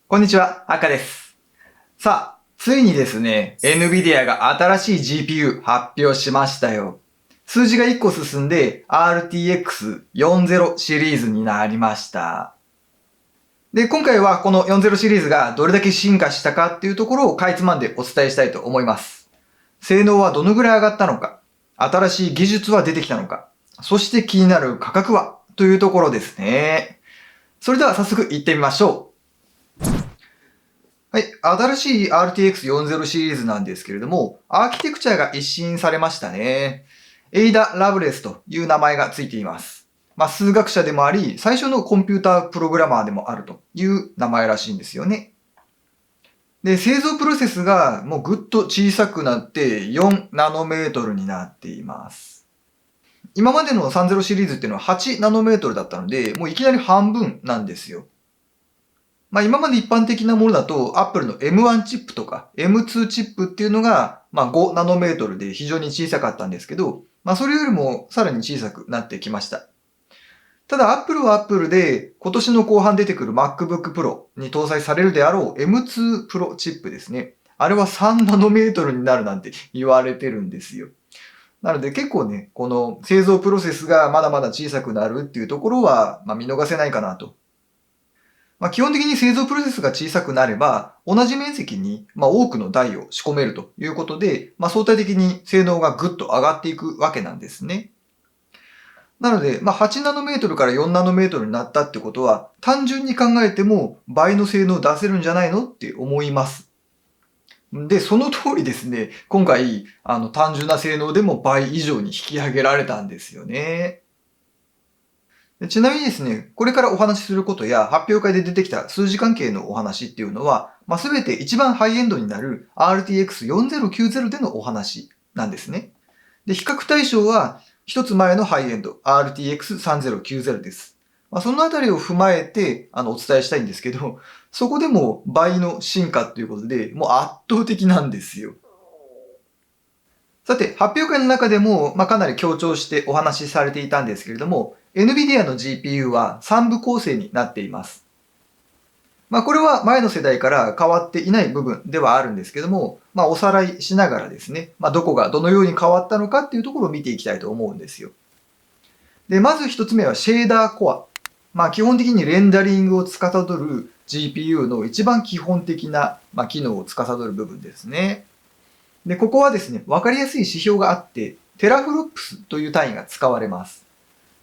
こんにちは、赤です。さあ、ついにですね、NVIDIA が新しい GPU 発表しましたよ。数字が1個進んで RTX40 シリーズになりました。で、今回はこの40シリーズがどれだけ進化したかっていうところをかいつまんでお伝えしたいと思います。性能はどのぐらい上がったのか、新しい技術は出てきたのか、そして気になる価格はというところですね。それでは早速行ってみましょう。はい。新しい RTX40 シリーズなんですけれども、アーキテクチャが一新されましたね。エイダ・ラブレスという名前がついています。数学者でもあり、最初のコンピュータープログラマーでもあるという名前らしいんですよね。で、製造プロセスがもうぐっと小さくなって4ナノメートルになっています。今までの30シリーズっていうのは8ナノメートルだったので、もういきなり半分なんですよ。今まで一般的なものだと、Apple の M1 チップとか M2 チップっていうのが、5ナノメートルで非常に小さかったんですけど、それよりもさらに小さくなってきました。ただ Apple は Apple で、今年の後半出てくる MacBook Pro に搭載されるであろう M2 Pro チップですね。あれは3ナノメートルになるなんて言われてるんですよ。なので結構ね、この製造プロセスがまだまだ小さくなるっていうところは、見逃せないかなと。基本的に製造プロセスが小さくなれば、同じ面積に多くの台を仕込めるということで、相対的に性能がぐっと上がっていくわけなんですね。なので、8ナノメートルから4ナノメートルになったってことは、単純に考えても倍の性能を出せるんじゃないのって思います。で、その通りですね、今回、単純な性能でも倍以上に引き上げられたんですよね。ちなみにですね、これからお話しすることや発表会で出てきた数字関係のお話っていうのは、すべて一番ハイエンドになる RTX4090 でのお話なんですね。で、比較対象は一つ前のハイエンド RTX3090 です。そのあたりを踏まえてお伝えしたいんですけど、そこでも倍の進化ということで、もう圧倒的なんですよ。さて、発表会の中でも、かなり強調してお話しされていたんですけれども、NVIDIA の GPU は3部構成になっています。これは前の世代から変わっていない部分ではあるんですけども、おさらいしながらですね、どこがどのように変わったのかっていうところを見ていきたいと思うんですよ。で、まず一つ目はシェーダーコア。基本的にレンダリングを司る GPU の一番基本的な、機能を司る部分ですね。で、ここはですね、わかりやすい指標があって、テラフロップスという単位が使われます。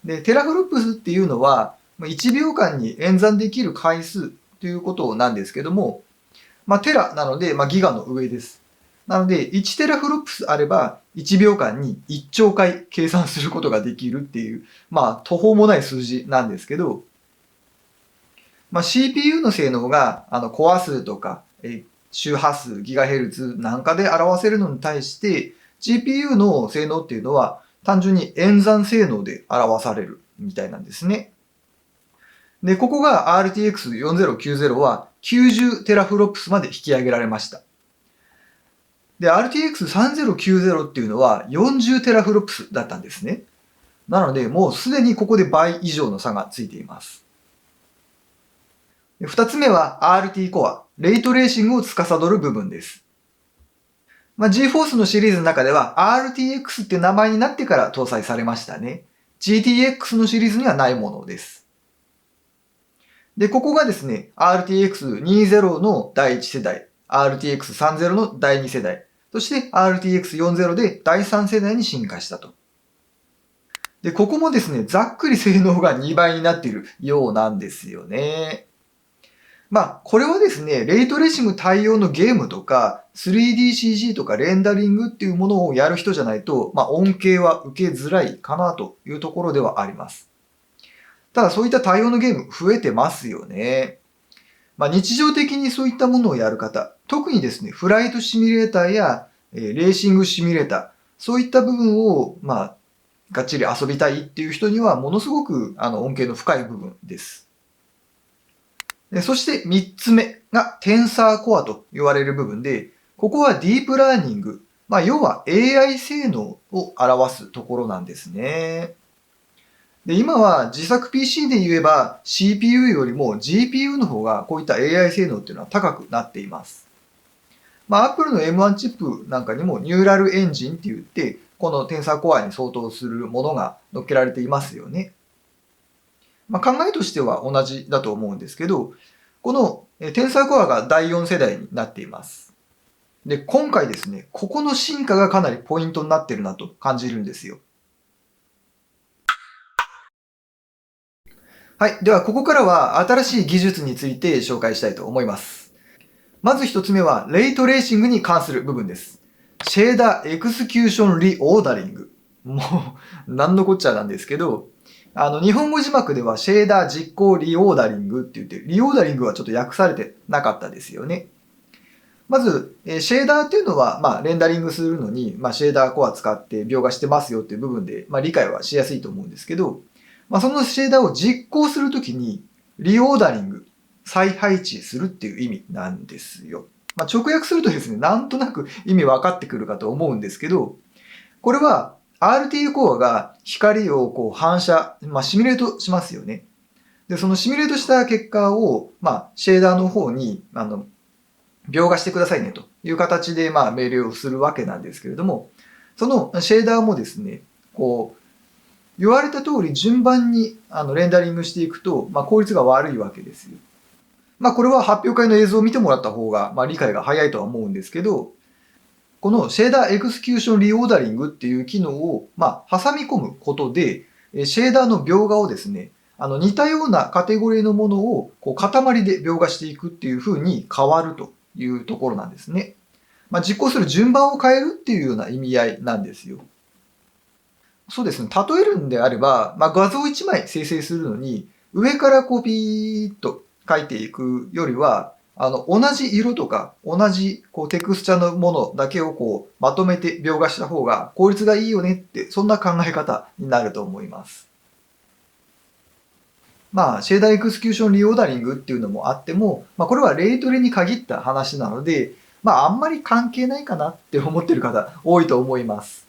で、テラフロップスっていうのは、1秒間に演算できる回数ということなんですけども、テラなので、ギガの上です。なので、1テラフロップスあれば、1秒間に1兆回計算することができるっていう、途方もない数字なんですけど、CPU の性能が、コア数とか、周波数、ギガヘルツなんかで表せるのに対して、GPU の性能っていうのは単純に演算性能で表されるみたいなんですね。で、ここが RTX4090 は90テラフロップスまで引き上げられました。で、RTX3090 っていうのは40テラフロップスだったんですね。なので、もうすでにここで倍以上の差がついています。二つ目は RT コア、レイトレーシングを司る部分です。GForce のシリーズの中では RTX って名前になってから搭載されましたね。GTX のシリーズにはないものです。で、ここがですね、RTX20 の第1世代、RTX30 の第2世代、そして RTX40 で第3世代に進化したと。で、ここもですね、ざっくり性能が2倍になっているようなんですよね。これはですね、レイトレーシング対応のゲームとか、3DCG とかレンダリングっていうものをやる人じゃないと、恩恵は受けづらいかなというところではあります。ただそういった対応のゲーム増えてますよね。日常的にそういったものをやる方、特にですね、フライトシミュレーターや、レーシングシミュレーター、そういった部分を、がっちり遊びたいっていう人には、ものすごく恩恵の深い部分です。そして3つ目がテンサーコアと言われる部分で、ここはディープラーニング、要は AI 性能を表すところなんですね。で、今は自作 PC で言えば CPU よりも GPU の方がこういった AI 性能っていうのは高くなっています。Apple の M1 チップなんかにもニューラルエンジンって言って、このテンサーコアに相当するものが載っけられていますよね。考えとしては同じだと思うんですけど、このテンサーコアが第4世代になっています。で、今回ですね、ここの進化がかなりポイントになってるなと感じるんですよ。はい。では、ここからは新しい技術について紹介したいと思います。まず一つ目は、レイトレーシングに関する部分です。シェーダーエクスキューションリオーダリング。もう、なんのこっちゃなんですけど、日本語字幕ではシェーダー実行リオーダリングって言って、リオーダリングはちょっと訳されてなかったですよね。まず、シェーダーっていうのは、レンダリングするのに、シェーダーコア使って描画してますよっていう部分で、理解はしやすいと思うんですけど、そのシェーダーを実行するときに、リオーダリング、再配置するっていう意味なんですよ。直訳するとですね、なんとなく意味分かってくるかと思うんですけど、これは RT コアが光をこう反射、シミュレートしますよね。で、そのシミュレートした結果を、シェーダーの方に、描画してくださいねという形で、命令をするわけなんですけれども、そのシェーダーもですね、こう、言われた通り順番にレンダリングしていくと、効率が悪いわけですよ。これは発表会の映像を見てもらった方が、理解が早いとは思うんですけど、このシェーダーエクスキューションリオーダリングっていう機能を、挟み込むことで、シェーダーの描画をですね、似たようなカテゴリーのものをこう塊で描画していくっていう風に変わるというところなんですね。実行する順番を変えるっていうような意味合いなんですよ。そうですね。例えるんであれば、画像1枚生成するのに、上からこうピーッと書いていくよりは、同じ色とか、同じこうテクスチャのものだけをこうまとめて描画した方が効率がいいよねって、そんな考え方になると思います。シェーダーエクスキューションリオーダリングっていうのもあっても、これはレイトレに限った話なので、あんまり関係ないかなって思ってる方多いと思います。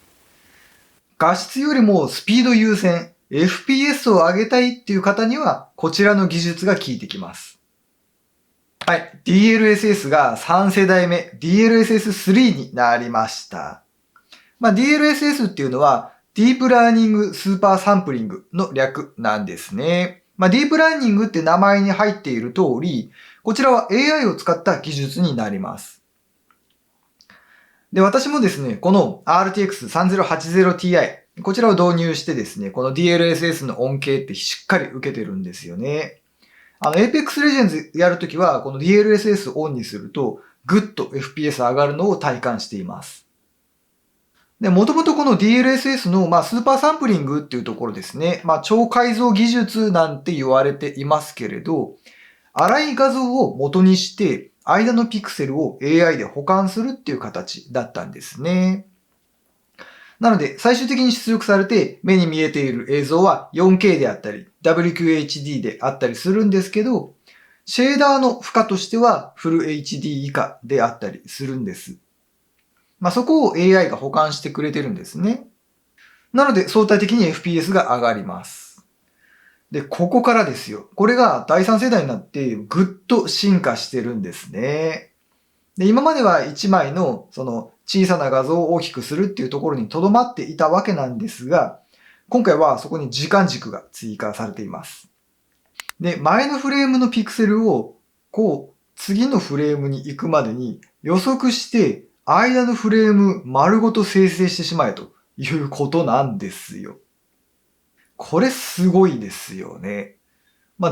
画質よりもスピード優先、FPS を上げたいっていう方には、こちらの技術が効いてきます。はい。DLSS が3世代目、DLSS3 になりました。DLSS っていうのは、ディープラーニングスーパーサンプリングの略なんですね。ディープラーニングって名前に入っている通り、こちらは AI を使った技術になります。で、私もですね、この RTX3080Ti、こちらを導入してですね、この DLSS の恩恵ってしっかり受けてるんですよね。Apex Legends やるときは、この DLSS オンにすると、ぐっと FPS 上がるのを体感しています。で、もともとこの DLSS の、スーパーサンプリングっていうところですね。超解像技術なんて言われていますけれど、粗い画像を元にして、間のピクセルを AI で保管するっていう形だったんですね。なので、最終的に出力されて目に見えている映像は 4K であったり、WQHD であったりするんですけど、シェーダーの負荷としてはフル HD 以下であったりするんです。そこを AI が保管してくれてるんですね。なので、相対的に FPS が上がります。で、ここからですよ。これが第3世代になってぐっと進化してるんですね。で、今までは1枚のその小さな画像を大きくするっていうところに留まっていたわけなんですが、今回はそこに時間軸が追加されています。で、前のフレームのピクセルをこう次のフレームに行くまでに予測して間のフレーム丸ごと生成してしまえということなんですよ。これすごいですよね。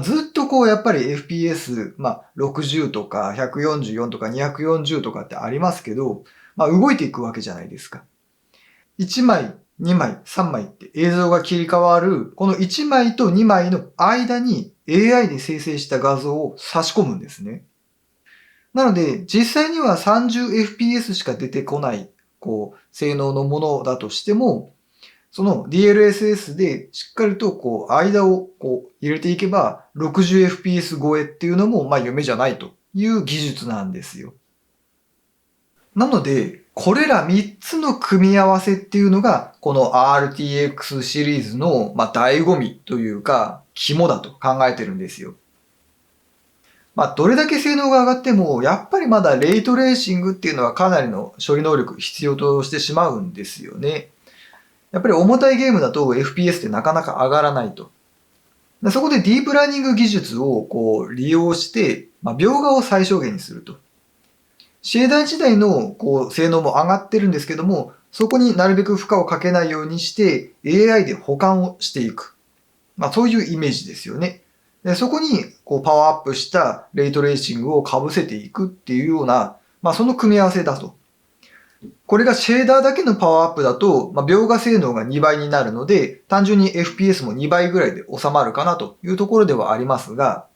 ずっとこうやっぱり FPS、60とか144とか240とかってありますけど、動いていくわけじゃないですか。1枚、2枚、3枚って映像が切り替わる、この1枚と2枚の間に AI で生成した画像を差し込むんですね。なので、実際には 30fps しか出てこない、こう、性能のものだとしても、その DLSS でしっかりとこう間をこう入れていけば 60fps 超えっていうのも夢じゃないという技術なんですよ。なのでこれら3つの組み合わせっていうのが、この RTX シリーズの、醍醐味というか、肝だと考えてるんですよ。どれだけ性能が上がっても、やっぱりまだレイトレーシングっていうのはかなりの処理能力必要としてしまうんですよね。やっぱり重たいゲームだと FPS ってなかなか上がらないと。そこでディープラーニング技術を利用して、描画を最小限にすると。シェーダー自体の性能も上がってるんですけども、そこになるべく負荷をかけないようにして AI で補完をしていく。そういうイメージですよね。でそこにパワーアップしたレイトレーシングを被せていくっていうような、その組み合わせだと。これがシェーダーだけのパワーアップだと、描画性能が2倍になるので、単純に FPS も2倍ぐらいで収まるかなというところではありますが、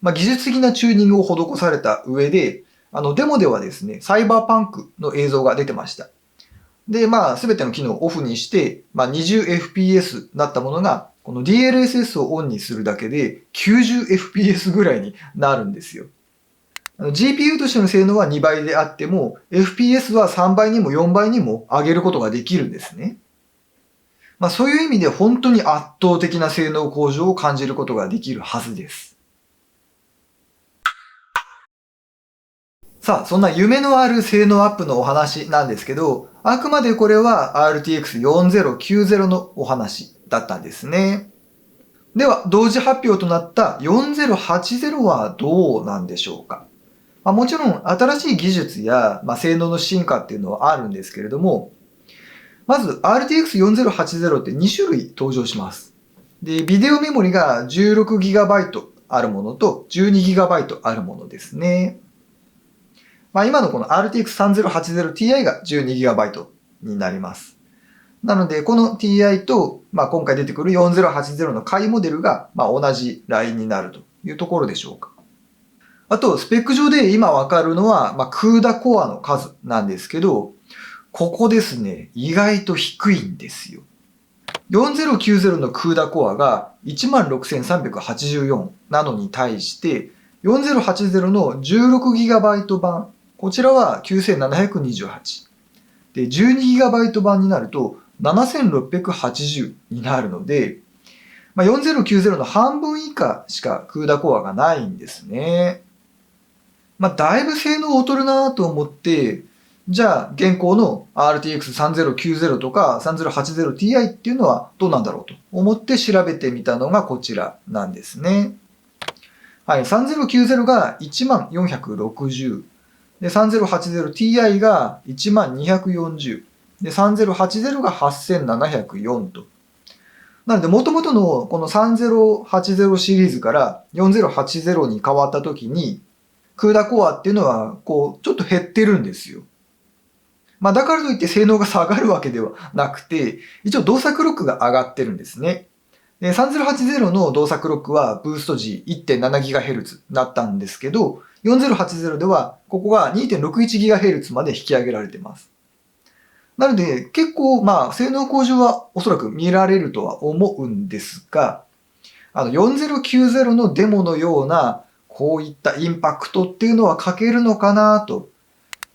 技術的なチューニングを施された上で、デモではですね、サイバーパンクの映像が出てました。で、すべての機能をオフにして、20fps だったものが、この DLSS をオンにするだけで 90fps ぐらいになるんですよ。GPU としての性能は2倍であっても、FPS は3倍にも4倍にも上げることができるんですね。そういう意味で本当に圧倒的な性能向上を感じることができるはずです。さあ、そんな夢のある性能アップのお話なんですけど、あくまでこれは RTX4090 のお話だったんですね。では、同時発表となった4080はどうなんでしょうか。もちろん新しい技術や、性能の進化っていうのはあるんですけれども、まず RTX4080 って2種類登場します。で、ビデオメモリが 16GB あるものと 12GB あるものですね。今のこの RTX3080Ti が 12GB になります。なので、この Ti と、今回出てくる4080の下位モデルが、同じラインになるというところでしょうか。あと、スペック上で今わかるのは、CUDA コアの数なんですけど、ここですね、意外と低いんですよ。4090の CUDA コアが 16,384 なのに対して、4080の 16GB 版、こちらは9728。で、12GB 版になると7680になるので、4090の半分以下しか CUDA コアがないんですね。だいぶ性能劣るなと思って、じゃあ現行の RTX3090 とか 3080Ti っていうのはどうなんだろうと思って調べてみたのがこちらなんですね。はい、3090が1460。で、3080Ti が1240。で、3080が8704と。なので、元々のこの3080シリーズから4080に変わった時に、CUDA コアっていうのは、ちょっと減ってるんですよ。だからといって性能が下がるわけではなくて、一応動作クロックが上がってるんですね。で、3080の動作クロックはブースト時 1.7GHz だったんですけど、4080ではここが 2.61GHz まで引き上げられています。なので結構性能向上はおそらく見られるとは思うんですが、4090のデモのようなこういったインパクトっていうのは欠けるのかなと。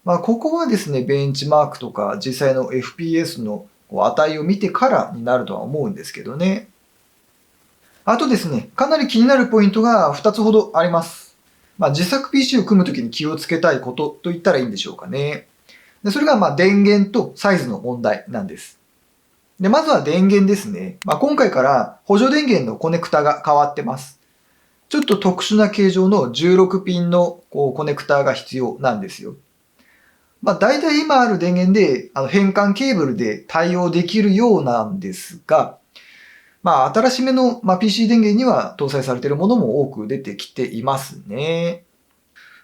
ここはですね、ベンチマークとか実際の FPS の値を見てからになるとは思うんですけどね。あとですね、かなり気になるポイントが2つほどあります。自作 PC を組むときに気をつけたいことと言ったらいいんでしょうかね。でそれが電源とサイズの問題なんです。でまずは電源ですね。今回から補助電源のコネクタが変わってます。ちょっと特殊な形状の16ピンのコネクタが必要なんですよ。大体今ある電源で変換ケーブルで対応できるようなんですが、新しめの PC 電源には搭載されているものも多く出てきていますね。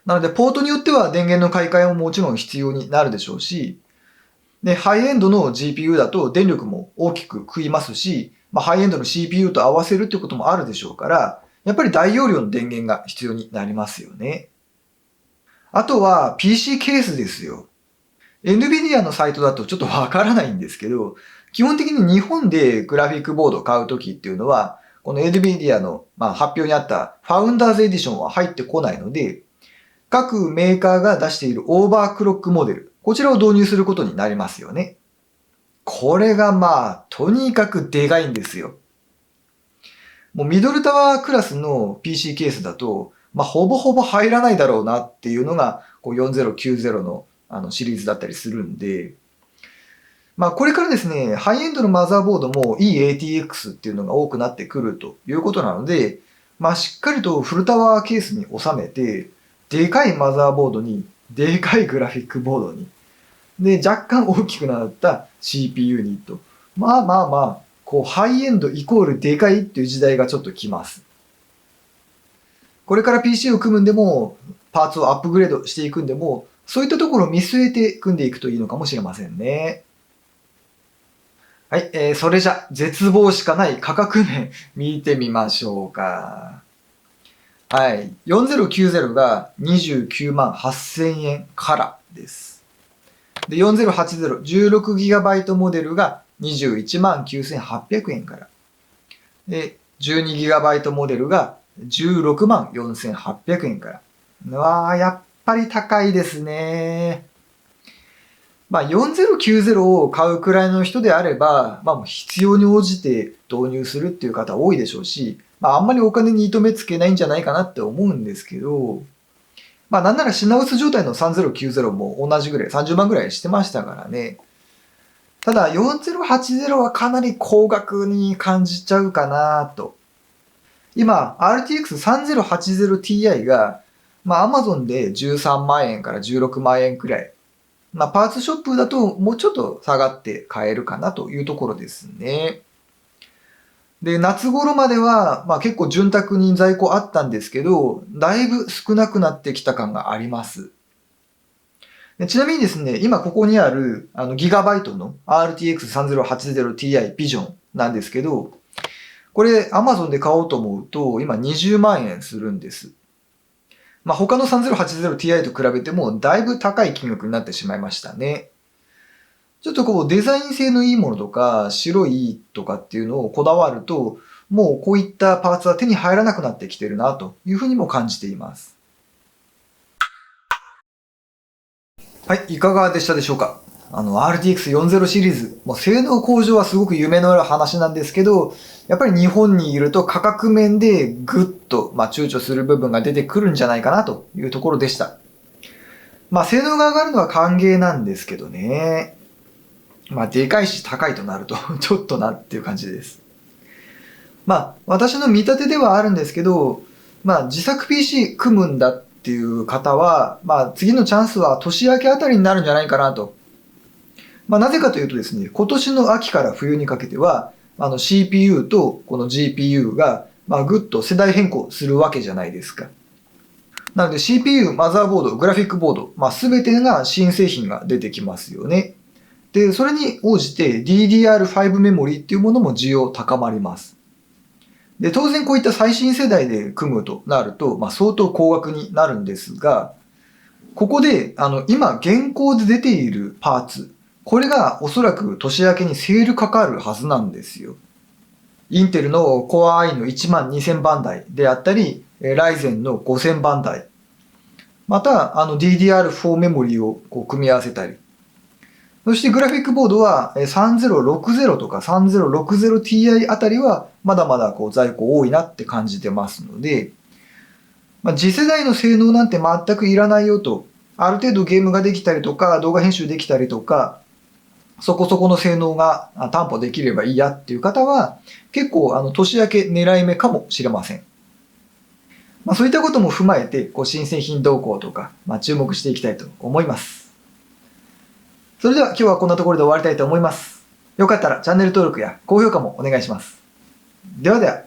なので、ポートによっては電源の買い替えももちろん必要になるでしょうし、で、ハイエンドの GPU だと電力も大きく食いますし、ハイエンドの CPU と合わせるってこともあるでしょうから、やっぱり大容量の電源が必要になりますよね。あとは PC ケースですよ。NVIDIA のサイトだとちょっとわからないんですけど、基本的に日本でグラフィックボードを買うときっていうのは、この NVIDIA の発表にあったファウンダーズエディションは入ってこないので、各メーカーが出しているオーバークロックモデル、こちらを導入することになりますよね。これがとにかくでかいんですよ。もうミドルタワークラスの PC ケースだと、ほぼほぼ入らないだろうなっていうのが、4090のシリーズだったりするんで、これからですね、ハイエンドのマザーボードもいい ATX っていうのが多くなってくるということなので、しっかりとフルタワーケースに収めて、でかいマザーボードに、でかいグラフィックボードに、で、若干大きくなった CPU にと。ハイエンドイコールでかいっていう時代がちょっと来ます。これから PC を組むんでも、パーツをアップグレードしていくんでも、そういったところを見据えて組んでいくといいのかもしれませんね。はい、それじゃ、絶望しかない価格面見てみましょうか。はい、4090が29万8000円からです。で、4080、16GB モデルが21万9800円から。で、12GB モデルが16万4800円から。やっぱり高いですね。4090を買うくらいの人であれば、もう必要に応じて導入するっていう方多いでしょうし、あんまりお金に糸目つけないんじゃないかなって思うんですけど、なんなら品薄状態の3090も同じぐらい、30万ぐらいしてましたからね。ただ、4080はかなり高額に感じちゃうかなと。今、RTX3080Ti が、Amazon で13万円から16万円くらい。パーツショップだともうちょっと下がって買えるかなというところですね。で、夏頃までは、結構潤沢に在庫あったんですけど、だいぶ少なくなってきた感があります。でちなみにですね、今ここにあるギガバイトの RTX3080Ti Vision なんですけど、これ Amazon で買おうと思うと今20万円するんです。他の 3080Ti と比べてもだいぶ高い金額になってしまいましたね。ちょっとデザイン性のいいものとか白いとかっていうのをこだわると、もうこういったパーツは手に入らなくなってきてるなというふうにも感じています。はい、いかがでしたでしょうか。RTX40 シリーズ、もう性能向上はすごく夢のある話なんですけど、やっぱり日本にいると価格面でぐっと、躊躇する部分が出てくるんじゃないかなというところでした。性能が上がるのは歓迎なんですけどね。でかいし高いとなるとちょっとなっていう感じです。私の見立てではあるんですけど、自作 PC 組むんだっていう方は、次のチャンスは年明けあたりになるんじゃないかなと。なぜかというとですね、今年の秋から冬にかけては、CPU とこの GPU が、ぐっと世代変更するわけじゃないですか。なので CPU、マザーボード、グラフィックボード、すべてが新製品が出てきますよね。で、それに応じて DDR5 メモリっていうものも需要高まります。で、当然こういった最新世代で組むとなると、相当高額になるんですが、ここで、今現行で出ているパーツ、これがおそらく年明けにセールかかるはずなんですよ。インテルの Core i の12000番台であったり、ライゼンの5000番台、またDDR4 メモリを組み合わせたり、そしてグラフィックボードは3060とか 3060Ti あたりはまだまだ在庫多いなって感じてますので、次世代の性能なんて全くいらないよと、ある程度ゲームができたりとか動画編集できたりとか、そこそこの性能が担保できればいいやっていう方は結構年明け狙い目かもしれません。そういったことも踏まえて新製品動向とか、注目していきたいと思います。それでは今日はこんなところで終わりたいと思います。よかったらチャンネル登録や高評価もお願いします。ではでは。